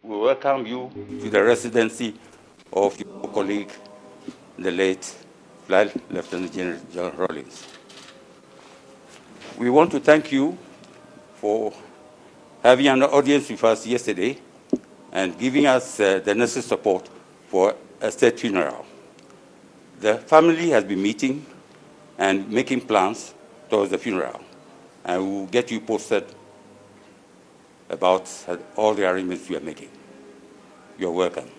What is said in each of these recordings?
we welcome you to the residency of your colleague, the late Flight Lieutenant General Rawlings. We want to thank you for having an audience with us yesterday and giving us the necessary support for a state funeral. The family has been meeting and making plans towards the funeral, and we will get you posted about all the arrangements we are making. You're welcome.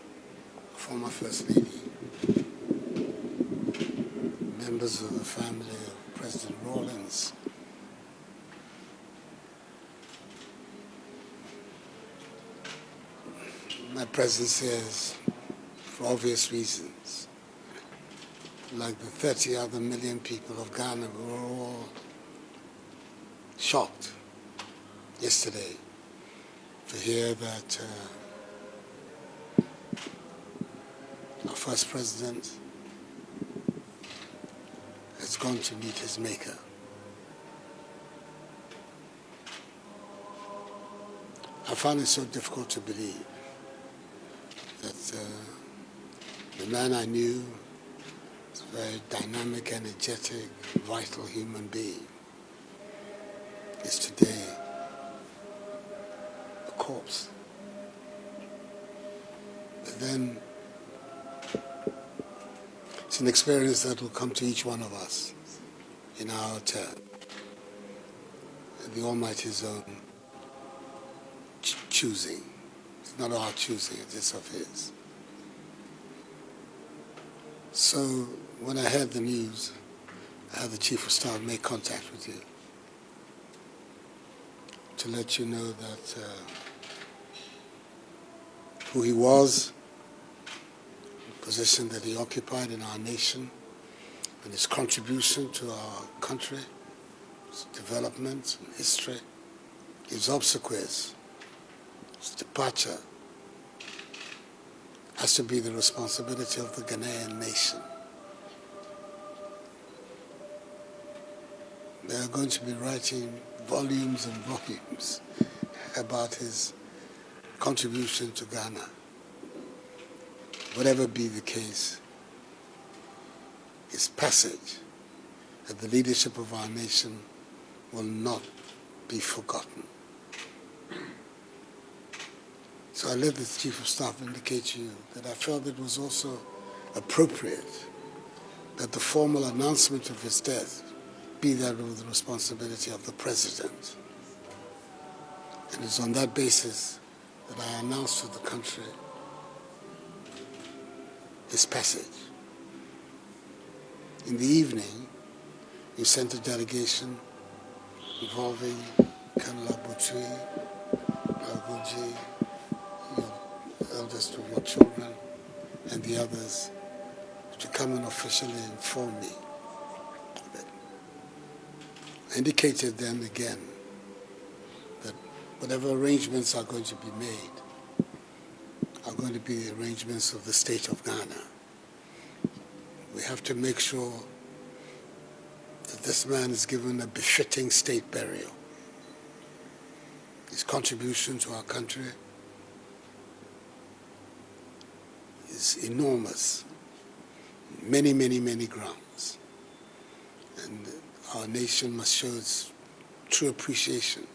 Former First Lady, members of the family of President Rawlings, my presence here is for obvious reasons. Like the 30 other million people of Ghana, we were all shocked yesterday to hear that our first president has gone to meet his maker. I found it so difficult to believe that the man I knew was a very dynamic, energetic, vital human being is today a corpse. But then it's an experience that will come to each one of us in our turn. The Almighty's own choosing. It's not our choosing, it is of His. So when I heard the news, I had the Chief of Staff make contact with you to let you know that who he was, the position that he occupied in our nation, and his contribution to our country, his development and history, his obsequies, his departure, has to be the responsibility of the Ghanaian nation. They are going to be writing volumes and volumes about his contribution to Ghana. Whatever be the case, his passage at the leadership of our nation will not be forgotten. So I let the Chief of Staff indicate to you that I felt it was also appropriate that the formal announcement of his death be that of the responsibility of the President. And it's on that basis that I announced to the country his passage. In the evening, you sent a delegation involving Colonel Abutui, Aguji, your eldest of your children, and the others to come and officially inform me of it. I indicated then again that whatever arrangements are going to be made are going to be the arrangements of the state of Ghana. We have to make sure that this man is given a befitting state burial. His contribution to our country is enormous, many, many, many grounds. And our nation must show its true appreciation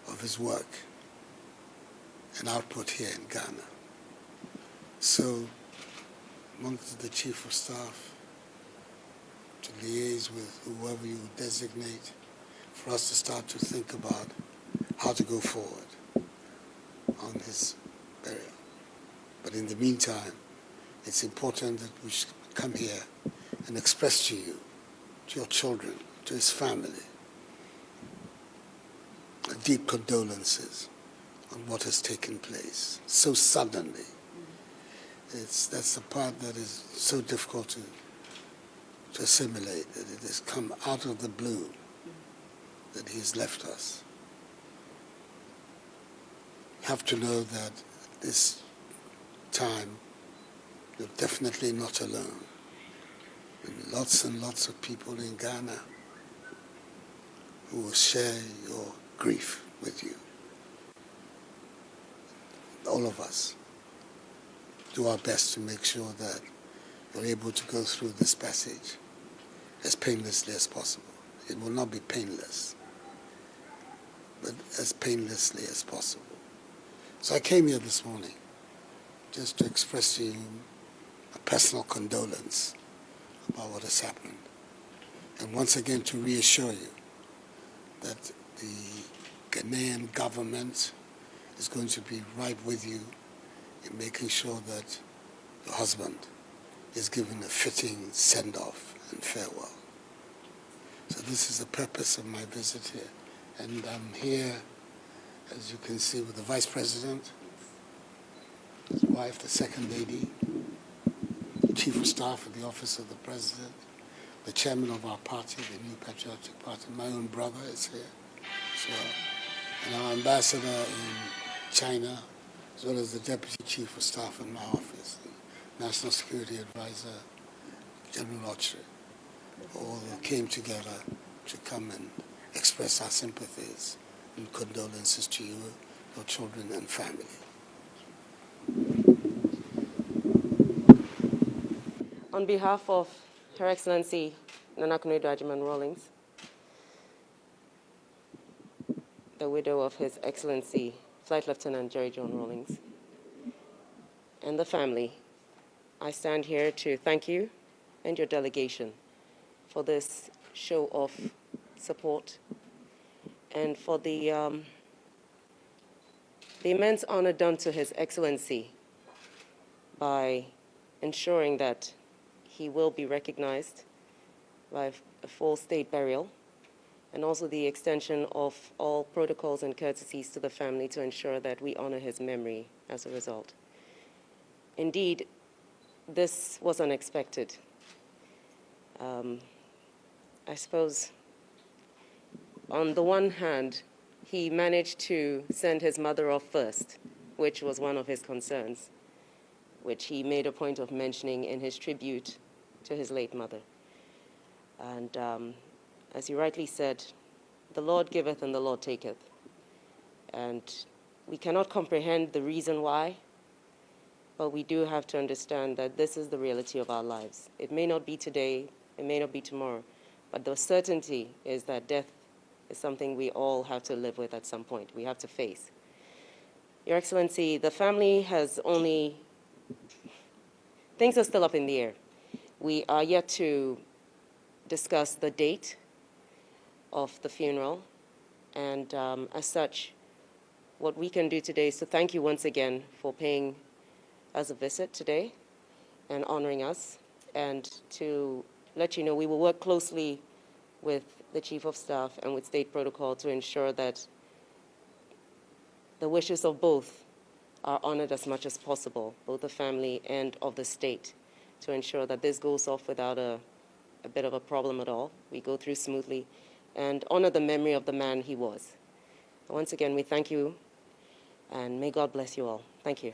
of his work and output here in Ghana. So, amongst the Chief of Staff, to liaise with whoever you designate, for us to start to think about how to go forward on his burial. But in the meantime, it's important that we should come here and express to you, to your children, to his family, deep condolences on what has taken place so suddenly. That's the part that is so difficult to assimilate, that it has come out of the blue, that he's left us. You have to know that this time you're definitely not alone. And lots of people in Ghana who will share your grief with you. all of us do our best to make sure that we're able to go through this passage as painlessly as possible. It will not be painless, but as painlessly as possible. So I came here this morning just to express to you a personal condolence about what has happened, and once again to reassure you that the Ghanaian government is going to be right with you in making sure that your husband is given a fitting send-off and farewell. So this is the purpose of my visit here. And I'm here, as you can see, with the Vice President, his wife, the Second Lady, Chief of Staff of the Office of the President, the Chairman of our party, the New Patriotic Party, my own brother is here as well, and our Ambassador in China, as well as the Deputy Chief of Staff in my office, the National Security Advisor, General Ochre, all came together to come and express our sympathies and condolences to you, your children and family. On behalf of Her Excellency Nana Konadu Agyeman-Rawlings, the widow of His Excellency Flight Lieutenant Jerry John Rawlings, and the family, I stand here to thank you and your delegation for this show of support and for the immense honor done to His Excellency by ensuring that he will be recognized by a full state burial, and also the extension of all protocols and courtesies to the family to ensure that we honor his memory as a result. Indeed, this was unexpected. I suppose, on the one hand, he managed to send his mother off first, which was one of his concerns, which he made a point of mentioning in his tribute to his late mother. And as you rightly said, the Lord giveth and the Lord taketh. And we cannot comprehend the reason why, but we do have to understand that this is the reality of our lives. It may not be today, it may not be tomorrow, but the certainty is that death is something we all have to live with at some point. We have to face. Your Excellency, the family has only, things are still up in the air. We are yet to discuss the date of the funeral, and as such, what we can do today is to thank you once again for paying us a visit today and honoring us, and to let you know we will work closely with the Chief of Staff and with State Protocol to ensure that the wishes of both are honored as much as possible, both the family and of the state, to ensure that this goes off without a bit of a problem at all. We go through smoothly and honor the memory of the man he was. Once again, we thank you, and may God bless you all. Thank you.